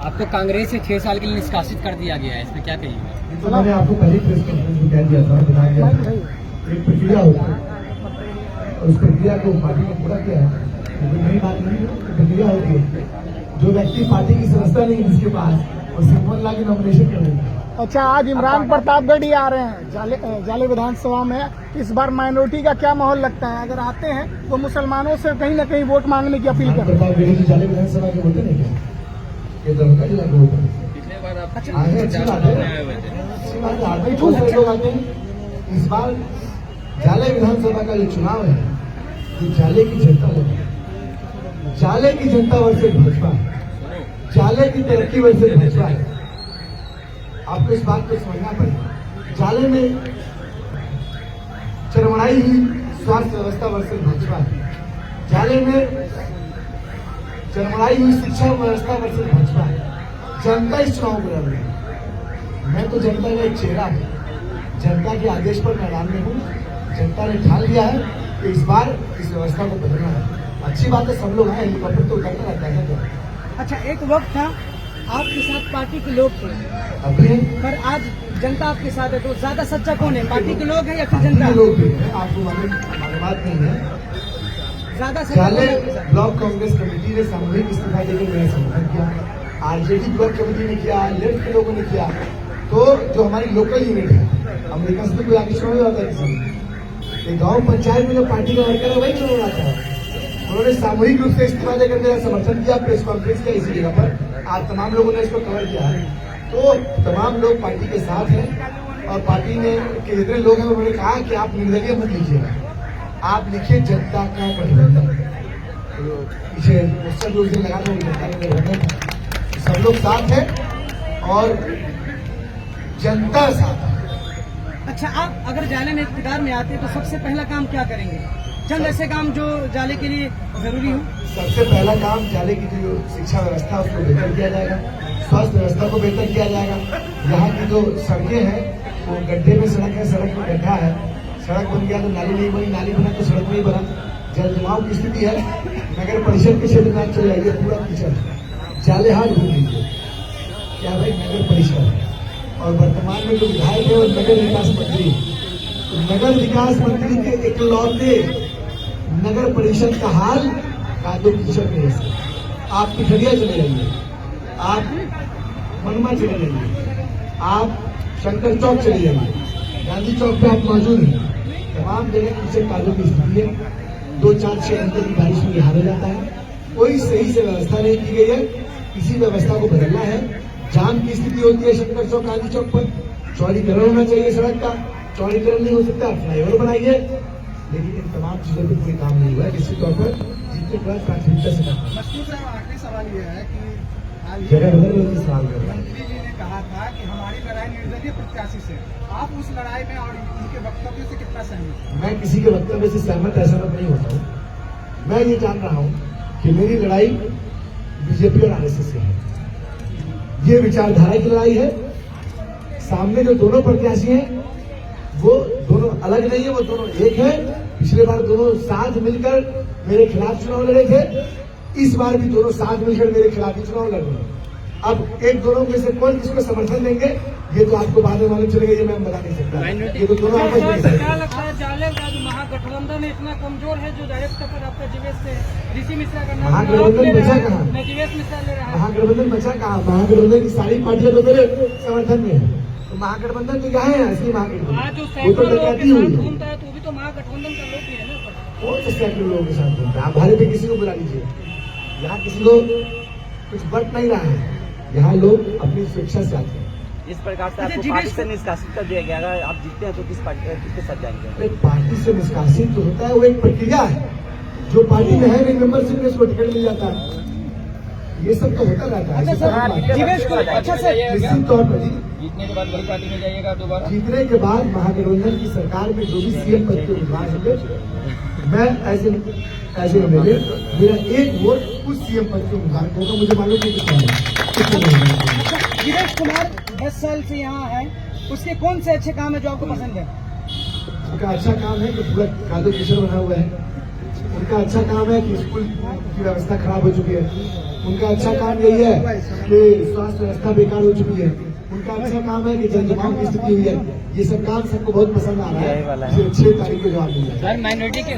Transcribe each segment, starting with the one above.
आपको कांग्रेस से 6 साल के लिए निष्कासित कर दिया गया है, इसमें क्या कहिएगा? तो मैंने आपको पहले प्रेस कॉन्फ्रेंस में कह दिया था, बता दिया था, एक प्रक्रिया होती है और उस प्रक्रिया को पार्टी ने पूरा किया है। कोई नई बात नहीं, प्रक्रिया होती है। जो व्यक्ति पार्टी की समझता नहीं जिसके पास, वो सिंपल ला के नॉमिनेशन कर देता है। अच्छा, आज इमरान प्रतापगढ़ ही आ रहे हैं जाले विधानसभा में। इस बार माइनॉरिटी का क्या माहौल लगता है? अगर आते हैं तो मुसलमानों से कहीं न कहीं वोट मांगने की अपील करें। प्रतापगढ़ की जाले विधानसभा के वोटर नहीं क्या? ये दरभंगा जिला के वोटर पिछले बार आप अच्छी बात है, अच्छी बात है। आगे बहुत सारे लोग आते हैं। इस बार जाले विधानसभा का जो चुनाव है, ये जाले की जनता लगी, जाले की जनता वर्सेस भाजपा, जाले की तरक्की वर्सेस भाजपा है। आपको इस बात को समझना पड़ेगा। जाले में चरमराई हुई स्वास्थ्य व्यवस्था वर्सेस भाजपा है, जाले में चरमराई हुई शिक्षा व्यवस्था वर्सेस भाजपा है। जनता इस चुनाव को लड़ रही है। मैं तो जनता का एक चेहरा हूं, जनता के आदेश पर मैदान में हूं। जनता ने ठान लिया है कि इस बार इस व्यवस्था को बदलना है। अच्छी बात है, सब लोग आए, हेलीकॉप्टर तो उतरता रहता है। अच्छा, एक वक्त था आपके साथ पार्टी के लोग थे, अभी पर आज जनता आपके साथ है, तो ज्यादा सच्चा कौन है, पार्टी के लोग हैं या फिर जनता? लोग भी हैं, आपको मालूमात नहीं है। ज्यादा जाले ब्लॉक कांग्रेस कमेटी ने सामूहिक इस्तीफा देकर मेरा समर्थन किया, आरजेडी ब्लॉक कमेटी ने किया, लेफ्ट के लोगों ने किया। तो जो हमारी लोकल यूनिट है, अमेरिका से तो कोई आगे चुनाव नहीं होता है किसी में। गाँव पंचायत में जो पार्टी का वर्कर है वही चुनाव आता है। उन्होंने सामूहिक रूप से इस्तीफा देकर मेरा समर्थन किया, प्रेस कॉन्फ्रेंस किया इसी जगह पर। आज तमाम लोगों ने इसको कवर किया है, तो तमाम लोग पार्टी के साथ हैं और पार्टी ने के जितने लोग हैं उन्होंने कहा कि आप निर्दलीय मत लीजिएगा, आप लिखिए जनता का गठबंधन। पीछे पोस्टर जो लगा था जनता का गठबंधन, सब लोग साथ हैं और जनता साथ है। अच्छा, आप अगर जाले में इख्तियार में आते तो सबसे पहला काम क्या करेंगे? चंद ऐसे काम जो जाले के लिए जरूरी हो। सबसे पहला काम जाले की जो शिक्षा व्यवस्था उसको बेहतर किया जाएगा, स्वास्थ्य व्यवस्था को बेहतर किया जाएगा। यहाँ की जो सड़कें हैं वो गड्ढे में सड़क है, सड़क में गड्ढा है। सड़क बन गया तो नाली नहीं बनी, नाली बना तो सड़क नहीं बना। जल जमाव की स्थिति है। नगर परिषद के क्षेत्र में चले जाइए, पूरा कीचड़। जाले हाट घूम लीजिए, क्या भाई नगर परिषद है। और वर्तमान में जो विधायक है वो नगर विकास मंत्री, नगर विकास मंत्री के इकलौते नगर परिषद का हाल कादो कीचड़ में है। आप पिठरिया चले जाइए, आप मनमा चले जाइए, आप शंकर चौक चले जाइए, गांधी चौक पे आप मौजूद हैं, तमाम जगह कीचड़ कादो की स्थिति है। 2-4-6 घंटे की बारिश में हार हो जाता है। कोई सही से व्यवस्था नहीं की गई है, इसी व्यवस्था को बदलना है। जाम की स्थिति होती है शंकर चौक गांधी चौक पर, चौड़ीकरण होना चाहिए सड़क का, चौड़ीकरण नहीं हो सकता, फ्लाईओवर बनाइए। लेकिन इन तमाम चीजों पर कोई काम नहीं हुआ है। निश्चित तौर पर जितने बड़ा प्राथमिकता से मसूद साहब, आखिरी सवाल ये है कि जगह बदल सवाल कर रहा है। मंत्री जी ने कहा था कि हमारी लड़ाई निर्दलीय प्रत्याशी से, आप उस लड़ाई में और उनके वक्तव्य से कितना सहमत? मैं किसी के वक्तव्य से सहमत असहमत नहीं होता हूँ। मैं ये जान रहा हूँ कि मेरी लड़ाई बीजेपी और आरएसएस से है। ये विचारधारा की लड़ाई है। सामने जो दोनों प्रत्याशी हैं वो दोनों अलग नहीं है, वो दोनों एक है। पिछले बार दोनों साथ मिलकर मेरे खिलाफ चुनाव लड़े थे, इस बार भी दोनों साथ मिलकर मेरे खिलाफ ही चुनाव लड़ रहे हैं। अब एक दोनों में से कौन किसको समर्थन देंगे ये तो आपको बाद में मालूम चलेगा, ये मैं बता नहीं सकता। ये तो दोनों आपस में क्या लगता है जाले का जो महागठबंधन इतना कमजोर है, जो डायरेक्ट टक्कर आपका जीवेश से ऋषि मिश्रा का नाम महागठबंधन बचा कहाँ? जीवेश मिश्रा ले रहा है। महागठबंधन बचा कहाँ? महागठबंधन की सारी पार्टियां तो मेरे समर्थन में है। तो महागठबंधन तो यहाँ है, असली महागठबंधन वो तो डकैती हुई है। घूमता है तो भी तो महागठबंधन का लोग ही है ना। कौन से सैकड़ों लोगों के साथ घूमता है? आप भारत में किसी को बुला लीजिए, यहाँ किसी को कुछ बट नहीं रहा है। यहाँ लोग अपनी स्वेच्छा से आते हैं। इस प्रकार से आपको पार्टी से निष्कासित कर दिया गया, अगर आप जीतते हैं तो किसके साथ जाएंगे? पार्टी से निष्कासित जो होता है वो एक प्रक्रिया है। जो पार्टी में है मेंबरशिप में उसको टिकट मिल जाता है, ये सब तो होता रहता है। अच्छा सर, निश्चित तौर पर जीतने के बाद बड़ी पार्टी में जाइएगा दोबारा? जीतने के बाद महागठबंधन की सरकार में जो भी सीएम पद के उम्मीदवार होंगे, मैं ऐसे एमएलए मेरा एक वोट उस सीएम पद के उम्मीदवार को होगा। मुझे मालूम नहीं कितना। गिरीश कुमार 10 साल से यहाँ है, उसके कौन से अच्छे काम है जो आपको पसंद है? उनका अच्छा काम है कि पूरा कादो किशोर बना हुआ है। उनका अच्छा काम है कि स्कूल की व्यवस्था खराब हो चुकी है। उनका अच्छा काम यही है कि स्वास्थ्य व्यवस्था बेकार हो चुकी है। उनका अच्छा काम है कि जनजमाव की स्थिति हुई है। ये सब काम सबको बहुत पसंद आ रहा है। 6 तारीख को जवाब मिल जाएगा। सर माइनॉरिटी के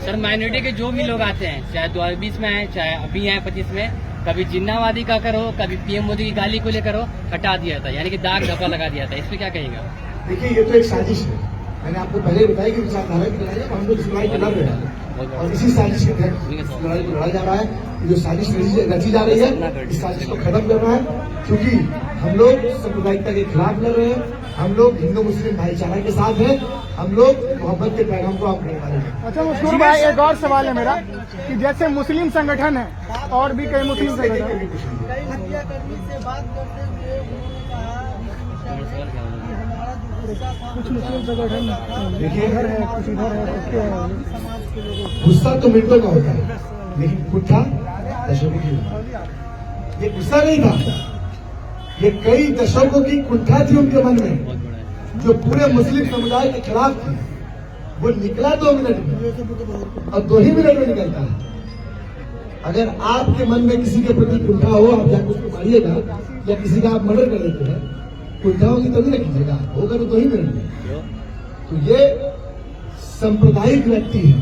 सर माइनॉरिटी के जो भी लोग आते हैं, चाहे 2020 में आए, चाहे अभी आए 25 में, कभी जिन्नावादी का करो, कभी पीएम मोदी की गाली को लेकर हटा दिया था, यानी कि दाग धब्बा लगा दिया था। इसमें क्या कहेगा? देखिए, ये तो एक साजिश है। मैंने आपको पहले ही बताया कि विचारधारा की लड़ाई है, हम लोग इस लड़ाई को लड़ रहे हैं और इसी साजिश के तहत लड़ाई को लड़ा जा रहा है। जो साजिश रची जा रही है, इस साजिश को खत्म करना है, क्योंकि हम लोग सांप्रदायिकता के खिलाफ लड़ रहे हैं। हम लोग हिंदू मुस्लिम भाईचारा के साथ हैं। हम लोग मोहब्बत के पैगाम को आपने वाले हैं। अच्छा मशहूर भाई, एक और सवाल है मेरा कि जैसे मुस्लिम संगठन है और भी कई मुस्लिम संगठन हत्याकर्मी से बात करते हुए उन्होंने कहा कुछ मुस्लिम संगठन देखिए, इधर है, कुछ इधर है, कुछ क्या है? समाज के लोगों गुस्सा तो मिनटों का होता है, लेकिन कुत्ता दशकों की होता है। ये गुस्सा नहीं था, ये कई दशकों की कुंठा थी उनके मन में, जो पूरे मुस्लिम समुदाय के खिलाफ थी। वो निकला 2 मिनट में और 2 ही मिनट में निकलता है। अगर आपके मन में किसी के प्रति कुंठा हो, आप जाकर उसको मारिएगा या किसी का आप मर्डर कर लेते हैं, कुंठा होगी तभी ना कीजिएगा, होगा तो 2 ही मिनट में। तो ये सांप्रदायिक व्यक्ति है,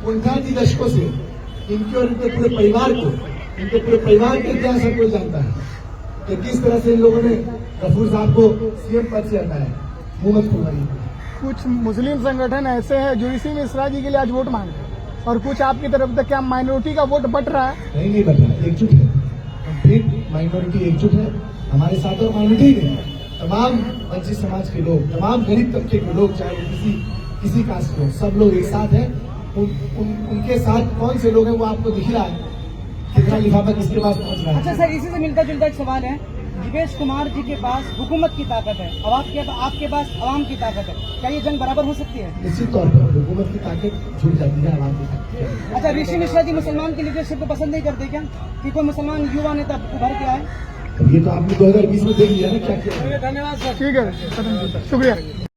कुंठा थी दशकों से इनके और इनके पूरे परिवार को, इनके पूरे परिवार के इतिहास हर कोई जानता है कि किस तरह से इन लोगों ने गफूर साहब को सीएम पद से हटाया, मुहम्मद खुरवाई। कुछ मुस्लिम संगठन ऐसे हैं जो ऋषि मिश्रा जी के लिए आज वोट मांग रहे हैं और कुछ आपकी तरफ से क्या माइनॉरिटी का वोट बट रहा है? नहीं बट रहा, एकजुट है, कंप्लीट माइनॉरिटी एकजुट है हमारे साथ। और माइनॉरिटी नहीं, तमाम वंचित समाज के लोग, तमाम गरीब तबके के लोग, चाहे वो किसी कास्ट के, सब लोग एक साथ हैं। उनके साथ कौन से लोग हैं वो आपको दिख रहा है, कितना लिफाफा किसके पास पहुंच रहा है। अच्छा सर, इसी से मिलता जुलता एक सवाल है। जीवेश कुमार जी के पास हुकूमत की ताकत है और आपके पास आवाम की ताकत है, क्या ये जंग बराबर हो सकती है? निश्चित तौर पर हुकूमत की ताकत झुक जाती है आवाम की ताकत। अच्छा, ऋषि मिश्रा जी मुसलमान की लीडरशिप को पसंद नहीं करते क्या, कि कोई मुसलमान युवा नेता उभर के आए? ये तो आपने 2020 में देख लिया ना क्या किया। धन्यवाद सर। ठीक है, शुक्रिया।